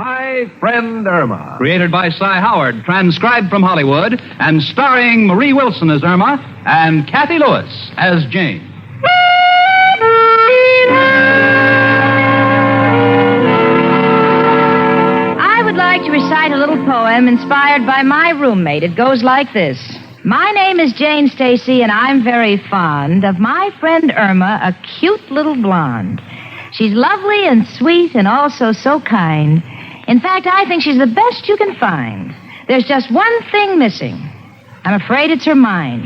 My Friend Irma. Created by Cy Howard, transcribed from Hollywood, and starring Marie Wilson as Irma and Kathy Lewis as Jane. I would like to recite a little poem inspired by my roommate. It goes like this. My name is Jane Stacy, and I'm very fond of my friend Irma, a cute little blonde. She's lovely and sweet and also so kind. In fact, I think she's the best you can find. There's just one thing missing. I'm afraid it's her mind.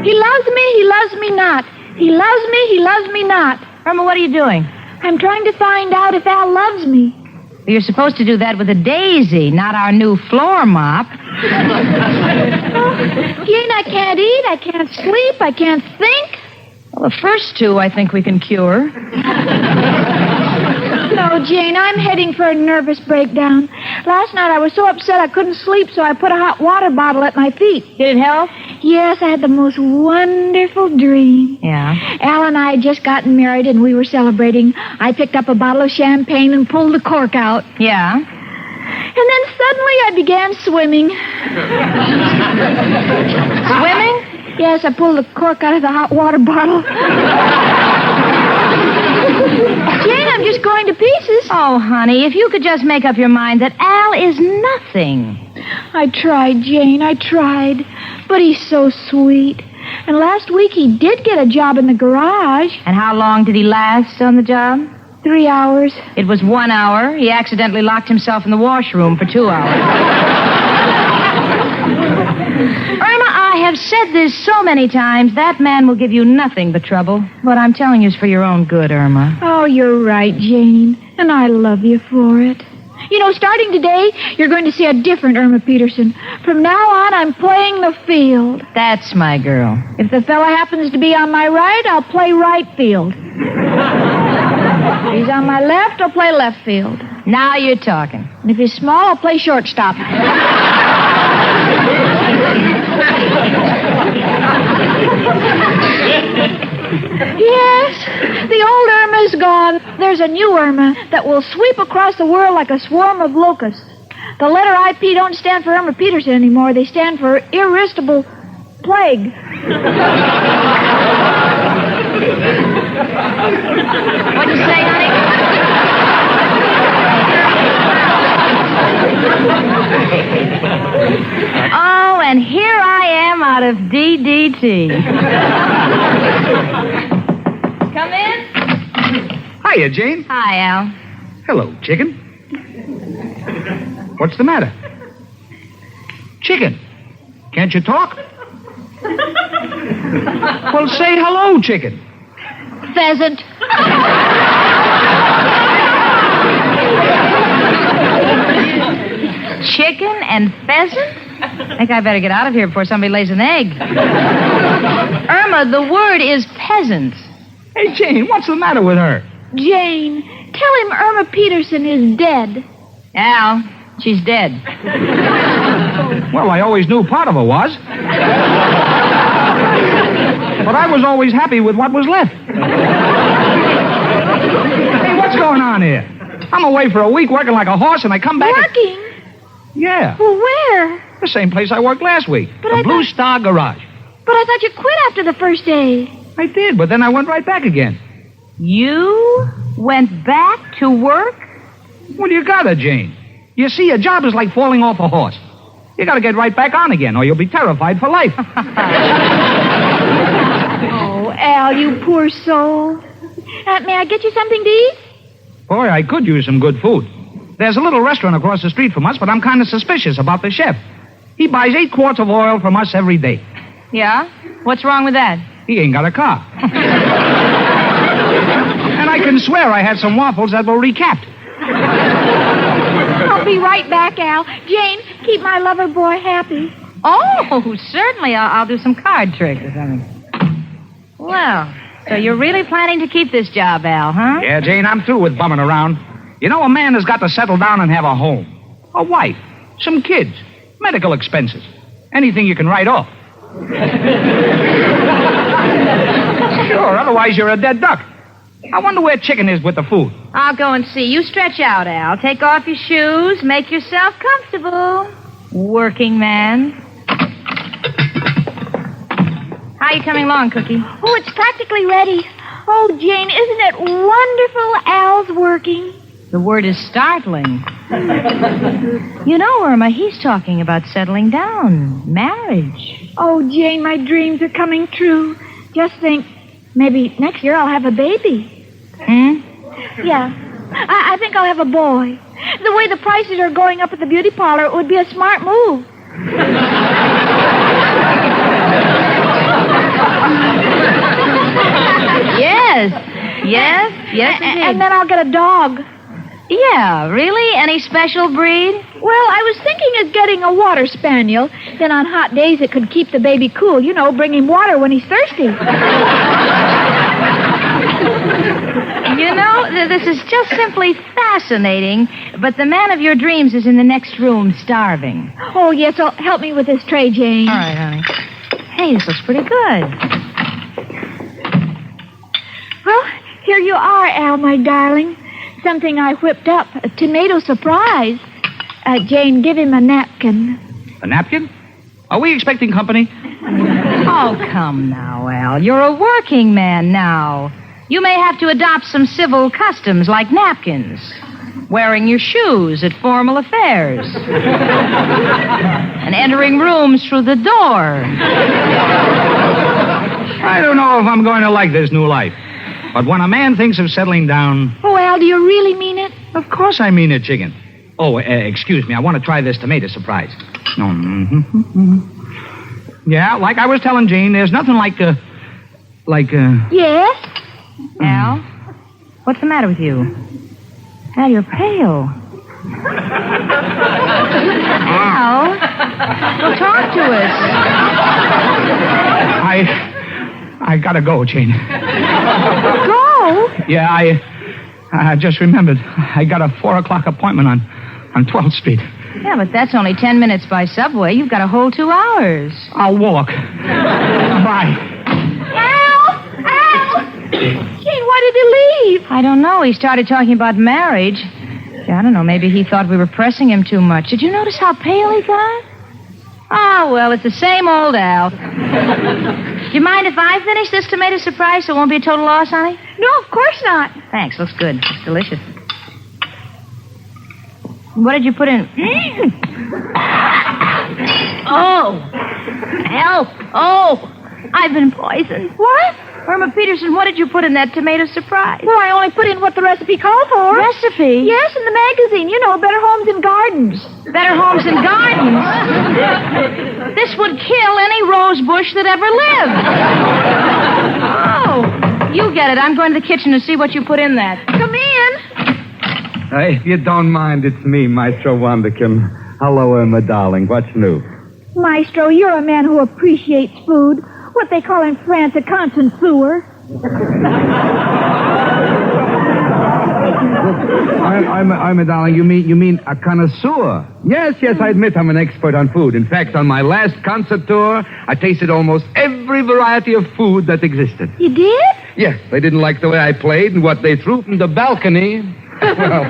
He loves me not. He loves me not. Irma, what are you doing? I'm trying to find out if Al loves me. You're supposed to do that with a daisy, not our new floor mop. Jane, I can't eat, I can't sleep, I can't think. Well, the first two I think we can cure. No, Jane, I'm heading for a nervous breakdown. Last night I was so upset I couldn't sleep, so I put a hot water bottle at my feet. Did it help? Yes, I had the most wonderful dream. Yeah. Al and I had just gotten married and we were celebrating. I picked up a bottle of champagne and pulled the cork out. Yeah. And then suddenly I began swimming. Swimming? Yes, I pulled the cork out of the hot water bottle. Jane, I'm just going to pieces. Oh, honey, if you could just make up your mind that Al is nothing. I tried, Jane, I tried. But he's so sweet. And last week he did get a job in the garage. And how long did he last on the job? 3 hours. It was 1 hour. He accidentally locked himself in the washroom for 2 hours. Irma, I have said this so many times. That man will give you nothing but trouble. What I'm telling you is for your own good, Irma. Oh, you're right, Jane. And I love you for it. You know, starting today, you're going to see a different Irma Peterson. From now on, I'm playing the field. That's my girl. If the fella happens to be on my right, I'll play right field. If he's on my left, I'll play left field. Now you're talking. And if he's small, I'll play shortstop. Yes, the old Irma's gone. There's a new Irma that will sweep across the world like a swarm of locusts. The letter IP don't stand for Irma Peterson anymore. They stand for irresistible plague. What'd you say, honey? Oh, and here I am out of DDT. Come in. Hiya, Jane. Hi, Al. Hello, chicken. What's the matter? Chicken, can't you talk? Well, say hello, chicken. Pheasant. Chicken and pheasant? I think I better get out of here before somebody lays an egg. Irma, the word is peasant. Hey, Jane, what's the matter with her? Jane, tell him Irma Peterson is dead. Al, she's dead. Well, I always knew part of her was. But I was always happy with what was left. Hey, what's going on here? I'm away for a week working like a horse, and I come back... Working? Yeah. Well, where? The same place I worked last week. But the I Blue thought- Star Garage. But I thought you quit after the first day. I did, but then I went right back again. You went back to work? Well, you gotta, Jane. You see, a job is like falling off a horse. You gotta get right back on again, or you'll be terrified for life. Oh, Al, you poor soul. May I get you something to eat? Boy, I could use some good food. There's a little restaurant across the street from us, but I'm kind of suspicious about the chef. He buys 8 quarts of oil from us every day. Yeah? What's wrong with that? He ain't got a car. And I can swear I had some waffles that were recapped. I'll be right back, Al. Jane, keep my lover boy happy. Oh, certainly. I'll do some card tricks or something. Well, so you're really planning to keep this job, Al, huh? Yeah, Jane, I'm through with bumming around. You know, a man has got to settle down and have a home. A wife, some kids, medical expenses. Anything you can write off. Sure, otherwise you're a dead duck. I wonder where Chicken is with the food. I'll go and see. You stretch out, Al. Take off your shoes. Make yourself comfortable. Working man. How you coming along, Cookie? Oh, it's practically ready. Oh, Jane, isn't it wonderful Al's working? The word is startling. You know, Irma, he's talking about settling down. Marriage. Oh, Jane, my dreams are coming true. Just think, maybe next year I'll have a baby. Yeah. I think I'll have a boy. The way the prices are going up at the beauty parlor, it would be a smart move. Yes, indeed. And then I'll get a dog. Yeah, really? Any special breed? Well, I was thinking of getting a water spaniel. Then on hot days it could keep the baby cool. You know, bring him water when he's thirsty. You know, this is just simply fascinating, but the man of your dreams is in the next room starving. Oh, yes, so help me with this tray, Jane. All right, honey. Hey, this looks pretty good. Well, here you are, Al, my darling. Something I whipped up, a tomato surprise. Jane, give him a napkin. A napkin? Are we expecting company? Oh, come now, Al. You're a working man now. You may have to adopt some civil customs like napkins, wearing your shoes at formal affairs, and entering rooms through the door. I don't know if I'm going to like this new life. But when a man thinks of settling down... Oh, Al, do you really mean it? Of course I mean it, Chicken. Oh, excuse me. I want to try this tomato surprise. Yeah, like I was telling Jane, there's nothing like... Yes? Al, what's the matter with you? Al, you're pale. Al, well, talk to us. I gotta go, Jane. Go? Yeah, I just remembered. I got a 4 o'clock appointment on 12th Street. Yeah, but that's only 10 minutes by subway. You've got a whole 2 hours. I'll walk. Bye. Al! Jane, why did he leave? I don't know. He started talking about marriage. I don't know. Maybe he thought we were pressing him too much. Did you notice how pale he got? Oh, well, it's the same old Al. Do you mind if I finish this tomato surprise so it won't be a total loss, honey? No, of course not. Thanks. Looks good. It's delicious. What did you put in? Oh. Help. Oh. I've been poisoned. What? Irma Peterson, what did you put in that tomato surprise? Well, I only put in what the recipe called for. Recipe? Yes, in the magazine. You know, Better Homes and Gardens. Better Homes and Gardens? This would kill any rose bush that ever lived. Oh, you get it. I'm going to the kitchen to see what you put in that. Come in. If you don't mind, it's me, Maestro Wonderkin. Hello, Irma, darling. What's new? Maestro, you're a man who appreciates food. What they call in France a connoisseur. I'm a darling. You mean a connoisseur? Yes, I admit I'm an expert on food. In fact, on my last concert tour, I tasted almost every variety of food that existed. You did? Yes, they didn't like the way I played and what they threw from the balcony. Well,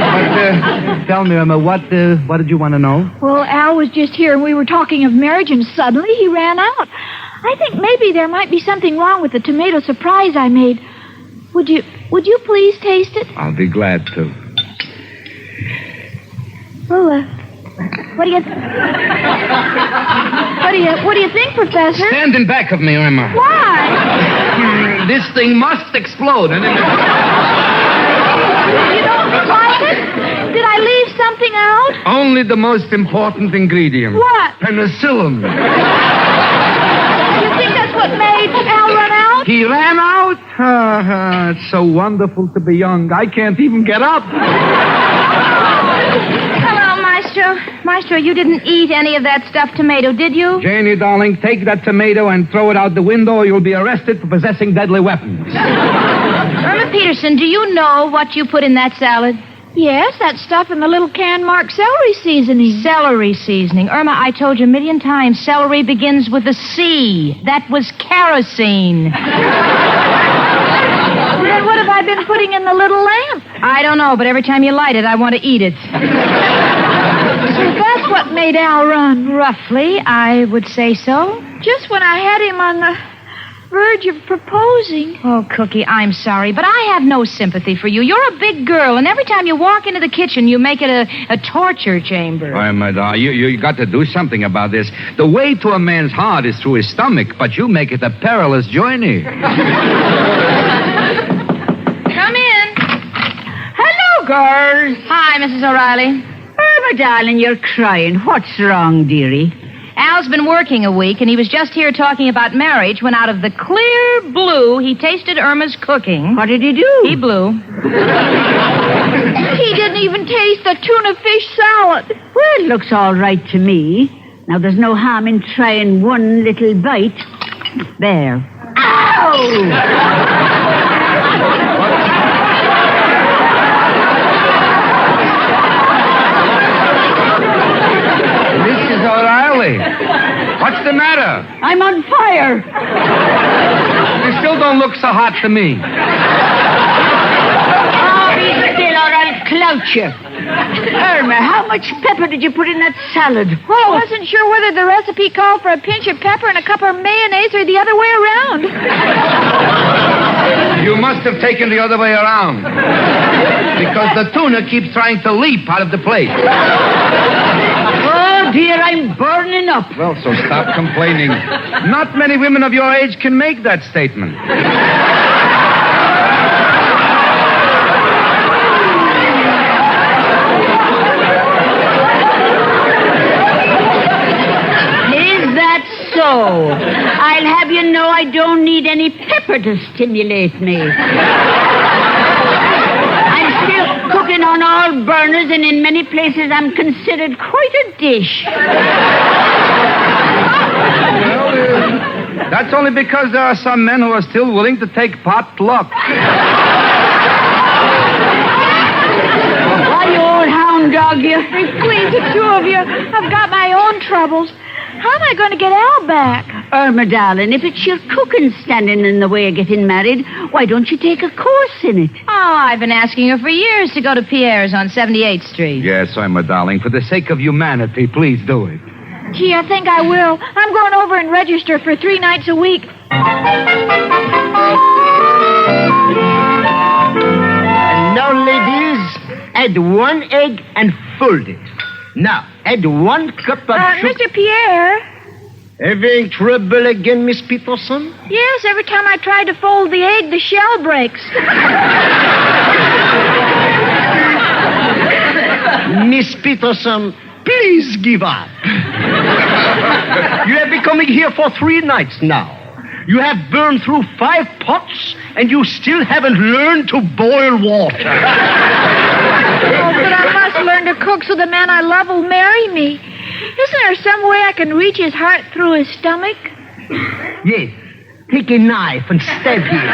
but tell me, Irma, what did you want to know? Well, Al was just here and we were talking of marriage and suddenly he ran out. I think maybe there might be something wrong with the tomato surprise I made. Would you please taste it? I'll be glad to. Well, what do you think, Professor? Stand in back of me, Irma. Why? This thing must explode. And You don't like it? Did I leave something out? only the most important ingredient. What? Penicillin. You think that's what made Al run out? He ran out? It's so wonderful to be young. I can't even get up. Hello, Maestro. Maestro, you didn't eat any of that stuffed tomato, did you? Janie, darling, take that tomato and throw it out the window or you'll be arrested for possessing deadly weapons. Irma Peterson, do you know what you put in that salad? Yes, that stuff in the little can marked celery seasoning. Celery seasoning. Irma, I told you a million times, celery begins with a C. That was kerosene. Then what have I been putting in the little lamp? I don't know, but every time you light it, I want to eat it. So that's what made Al run. Roughly, I would say so. Just when I had him on the verge of proposing. Oh, Cookie, I'm sorry, but I have no sympathy for you. You're a big girl, and every time you walk into the kitchen, you make it a torture chamber. Why, my darling, you got to do something about this. The way to a man's heart is through his stomach, but you make it a perilous journey. Come in. Hello, girls. Hi, Mrs. O'Reilly. Irma, darling, you're crying. What's wrong, dearie? Al's been working a week, and he was just here talking about marriage when out of the clear blue, he tasted Irma's cooking. What did he do? He blew. He didn't even taste the tuna fish salad. Well, it looks all right to me. Now, there's no harm in trying one little bite. There. Ow! Mrs. O'Reilly, what's the matter? I'm on fire. You still don't look so hot to me. Oh, be still or I'll clout you. Irma, how much pepper did you put in that salad? Well, I wasn't sure whether the recipe called for a pinch of pepper and a cup of mayonnaise or the other way around. You must have taken the other way around. Because the tuna keeps trying to leap out of the plate. Oh, dear, I'm burning up. Well, so stop complaining. Not many women of your age can make that statement. So, I'll have you know I don't need any pepper to stimulate me. I'm still cooking on all burners, and in many places I'm considered quite a dish. Well, that's only because there are some men who are still willing to take pot luck. Why, you old hound dog, you. Please, the two of you, I've got my own troubles. How am I going to get Al back? Irma, darling, if it's your cooking standing in the way of getting married, why don't you take a course in it? Oh, I've been asking her for years to go to Pierre's on 78th Street. Yes, Irma, darling. For the sake of humanity, please do it. Gee, I think I will. I'm going over and register for 3 nights a week. And now, ladies, add 1 egg and fold it. Now, add 1 cup of sugar. Mr. Pierre? Having trouble again, Miss Peterson? Yes, every time I try to fold the egg, the shell breaks. Miss Peterson, please give up. You have been coming here for 3 nights now. You have burned through 5 pots, and you still haven't learned to boil water. Oh, but I must learn to cook so the man I love will marry me. Isn't there some way I can reach his heart through his stomach? Yes. Take a knife and stab him.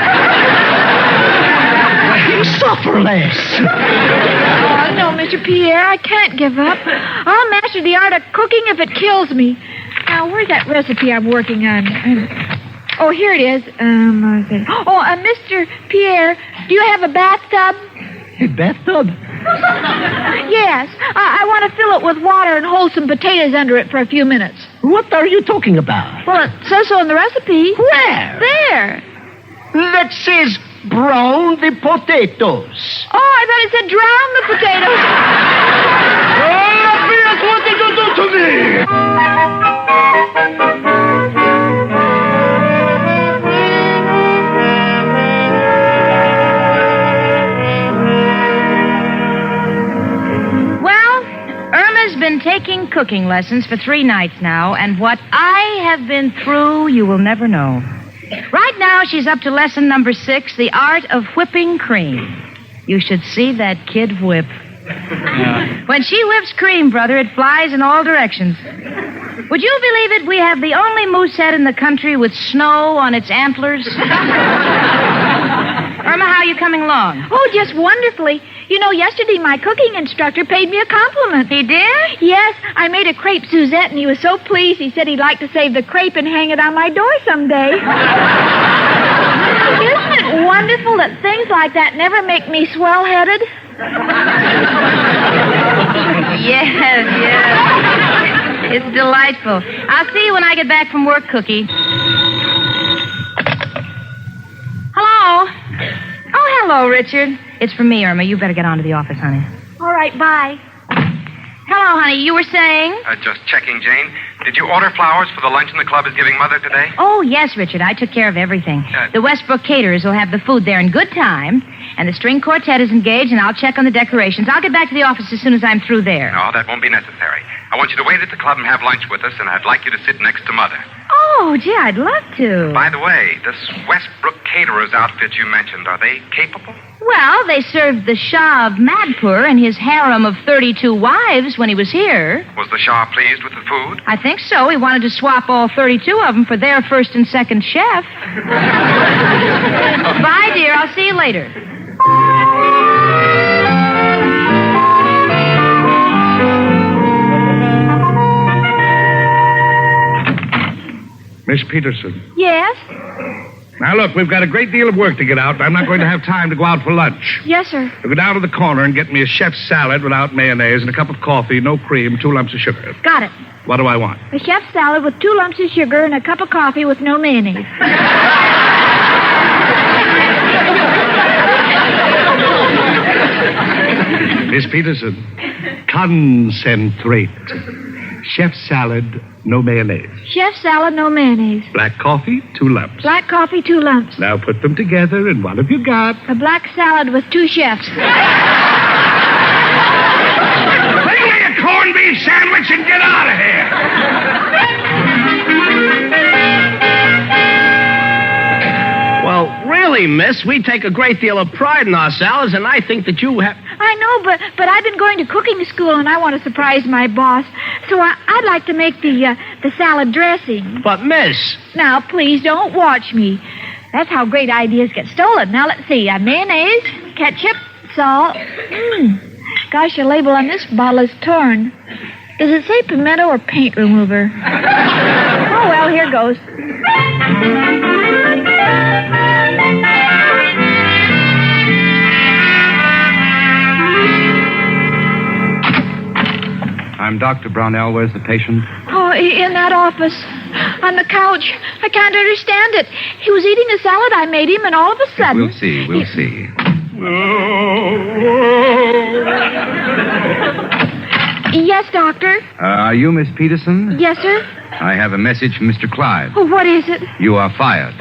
He'll suffer less. Oh, no, Mr. Pierre, I can't give up. I'll master the art of cooking if it kills me. Now, where's that recipe I'm working on? Oh, here it is. Mr. Pierre, do you have a bathtub? A bathtub? Yes. I want to fill it with water and hold some potatoes under it for a few minutes. What are you talking about? Well, it says so in the recipe. Where? There. That says brown the potatoes. Oh, I thought it said drown the potatoes. Oh, what did you do to me? Been taking cooking lessons for 3 nights now, and what I have been through, you will never know. Right now, she's up to lesson number 6, the art of whipping cream. You should see that kid whip. When she whips cream, brother, it flies in all directions. Would you believe it? We have the only moose head in the country with snow on its antlers. Irma, how are you coming along? Oh, just wonderfully. You know, yesterday my cooking instructor paid me a compliment. He did? Yes, I made a crepe Suzette, and he was so pleased. He said he'd like to save the crepe and hang it on my door someday. Isn't it wonderful that things like that never make me swell-headed? Yes. It's delightful. I'll see you when I get back from work, Cookie. Hello? Oh, hello, Richard. It's for me, Irma. You better get on to the office, honey. All right, bye. Hello, honey. You were saying? Just checking, Jane. Did you order flowers for the luncheon the club is giving Mother today? Oh, yes, Richard. I took care of everything. The Westbrook caterers will have the food there in good time, and the string quartet is engaged, and I'll check on the decorations. I'll get back to the office as soon as I'm through there. No, that won't be necessary. I want you to wait at the club and have lunch with us, and I'd like you to sit next to Mother. Oh, gee, I'd love to. By the way, this Westbrook caterers outfit you mentioned, are they capable? Well, they served the Shah of Madpur and his harem of 32 wives when he was here. Was the Shah pleased with the food? I think so. He wanted to swap all 32 of them for their first and second chef. Bye, dear. I'll see you later. Miss Peterson. Yes? Now, look, we've got a great deal of work to get out. I'm not going to have time to go out for lunch. Yes, sir. So go down to the corner and get me a chef's salad without mayonnaise and a cup of coffee, no cream, 2 lumps of sugar. Got it. What do I want? A chef's salad with 2 lumps of sugar and a cup of coffee with no mayonnaise. Miss Peterson, concentrate. Chef's salad, no mayonnaise. Chef's salad, no mayonnaise. Black coffee, 2 lumps. Black coffee, 2 lumps. Now put them together, and what have you got? A black salad with 2 chefs. Bring me a corned beef sandwich and get out of here. Well, really, miss, we take a great deal of pride in our salads, and I think that you have... I know, but I've been going to cooking school, and I want to surprise my boss. So I'd like to make the salad dressing. But, miss... Now, please don't watch me. That's how great ideas get stolen. Now, let's see. Mayonnaise, ketchup, salt. Gosh, the label on this bottle is torn. Does it say pimento or paint remover? Oh, well, here goes. I'm Dr. Brownell. Where's the patient? Oh, in that office. On the couch. I can't understand it. He was eating the salad I made him, and all of a sudden... We'll see. Yes, doctor? Are you Miss Peterson? Yes, sir? I have a message from Mr. Clyde. Oh, what is it? You are fired.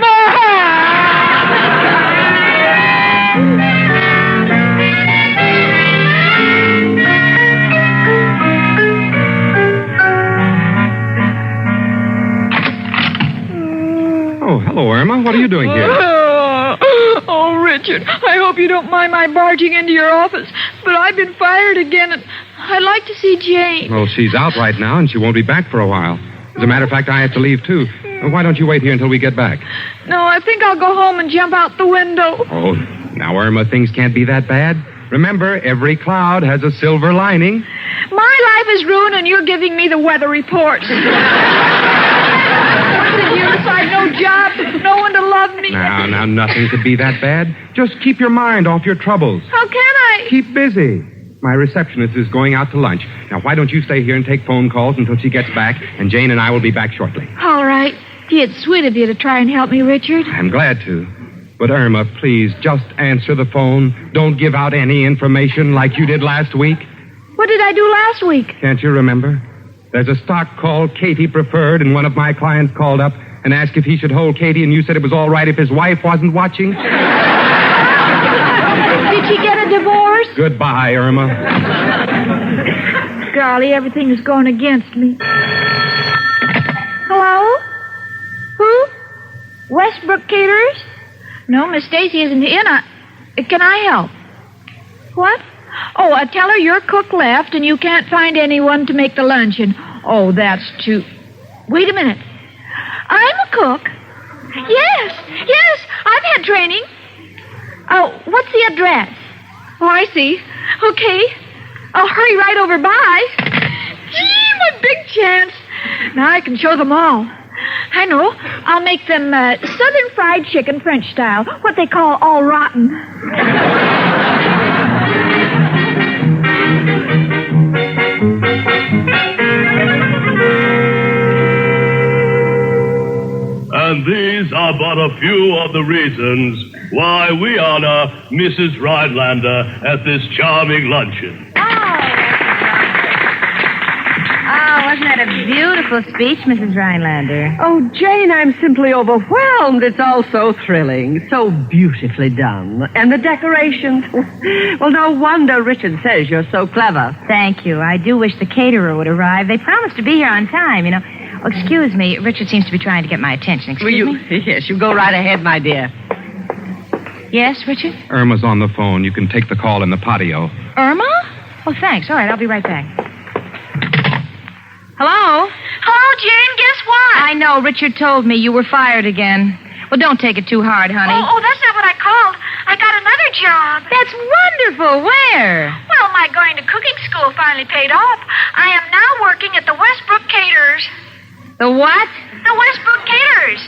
Oh, hello, Irma. What are you doing here? Oh, Richard, I hope you don't mind my barging into your office, but I've been fired again, and I'd like to see Jane. Well, she's out right now, and she won't be back for a while. As a matter of fact, I have to leave, too. Why don't you wait here until we get back? No, I think I'll go home and jump out the window. Oh, now, Irma, things can't be that bad. Remember, every cloud has a silver lining. My life is ruined, and you're giving me the weather report. What's the use? I've no job, no one to love me. Now, nothing could be that bad. Just keep your mind off your troubles. How can I? Keep busy. My receptionist is going out to lunch. Now, why don't you stay here and take phone calls until she gets back, and Jane and I will be back shortly. All right. Gee, it's sweet of you to try and help me, Richard. I'm glad to. But, Irma, please, just answer the phone. Don't give out any information like you did last week. What did I do last week? Can't you remember? There's a stock called Katie Preferred, and one of my clients called up and asked if he should hold Katie, and you said it was all right if his wife wasn't watching. Did she get a divorce? Goodbye, Irma. Golly, everything is going against me. Hello? Who? Westbrook Caterers? No, Miss Stacy isn't in. Can I help? What? Oh, tell her your cook left and you can't find anyone to make the luncheon. Oh, that's too... Wait a minute. I'm a cook. Yes, I've had training. Oh, what's the address? Oh, I see. Okay. I'll hurry right over by. Gee, what big chance. Now I can show them all. I know. I'll make them southern fried chicken French style, what they call all rotten. And these are but a few of the reasons why we honor Mrs. Rhinelander at this charming luncheon. Oh, wasn't that a beautiful speech, Mrs. Rhinelander? Oh, Jane, I'm simply overwhelmed. It's all so thrilling, so beautifully done. And the decorations. Well, no wonder Richard says you're so clever. Thank you. I do wish the caterer would arrive. They promised to be here on time, you know. Oh, excuse me. Richard seems to be trying to get my attention. Excuse me? Yes, you go right ahead, my dear. Yes, Richard? Irma's on the phone. You can take the call in the patio. Irma? Oh, thanks. All right, I'll be right back. Hello? Hello, Jane. Guess what? I know. Richard told me you were fired again. Well, don't take it too hard, honey. Oh, that's not what I called. I got another job. That's wonderful. Where? Well, my going to cooking school finally paid off. I am now working at the Westbrook Caterers. The what? The Westbrook Caterers.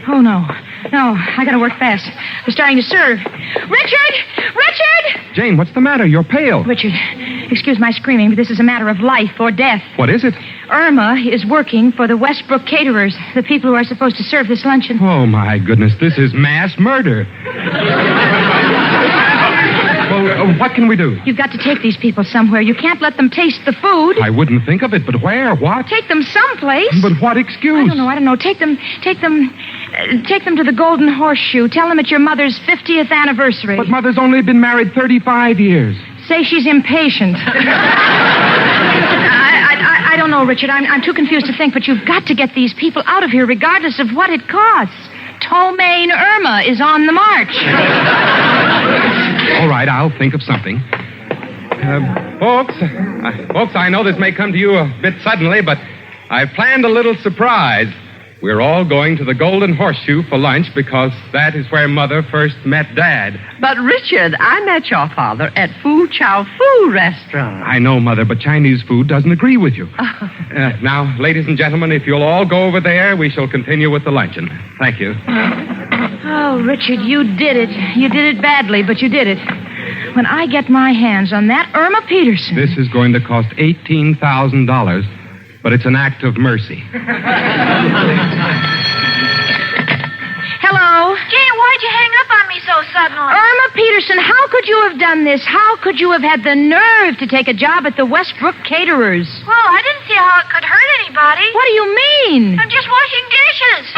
Oh, no. No, I gotta work fast. They're starting to serve. Richard! Richard! Jane, what's the matter? You're pale. Richard, excuse my screaming, but this is a matter of life or death. What is it? Irma is working for the Westbrook Caterers, the people who are supposed to serve this luncheon. Oh, my goodness. This is mass murder. Well, what can we do? You've got to take these people somewhere. You can't let them taste the food. I wouldn't think of it, but where? What? Take them someplace. But what excuse? I don't know. Take them to the Golden Horseshoe. Tell them it's your mother's 50th anniversary. But Mother's only been married 35 years. Say she's impatient. I don't know, Richard. I'm too confused to think, but you've got to get these people out of here regardless of what it costs. Ptomaine Irma is on the march. All right, I'll think of something. Folks, I know this may come to you a bit suddenly, but I've planned a little surprise. We're all going to the Golden Horseshoe for lunch because that is where Mother first met Dad. But, Richard, I met your father at Fu Chow Fu restaurant. I know, Mother, but Chinese food doesn't agree with you. Now, ladies and gentlemen, if you'll all go over there, we shall continue with the luncheon. Thank you. Oh, Richard, you did it. You did it badly, but you did it. When I get my hands on that Irma Peterson... This is going to cost $18,000, but it's an act of mercy. Hello? Jane, why'd you hang up on me so suddenly? Irma Peterson, how could you have done this? How could you have had the nerve to take a job at the Westbrook Caterers? Well, I didn't see how it could hurt anybody. What do you mean? I'm just washing dishes.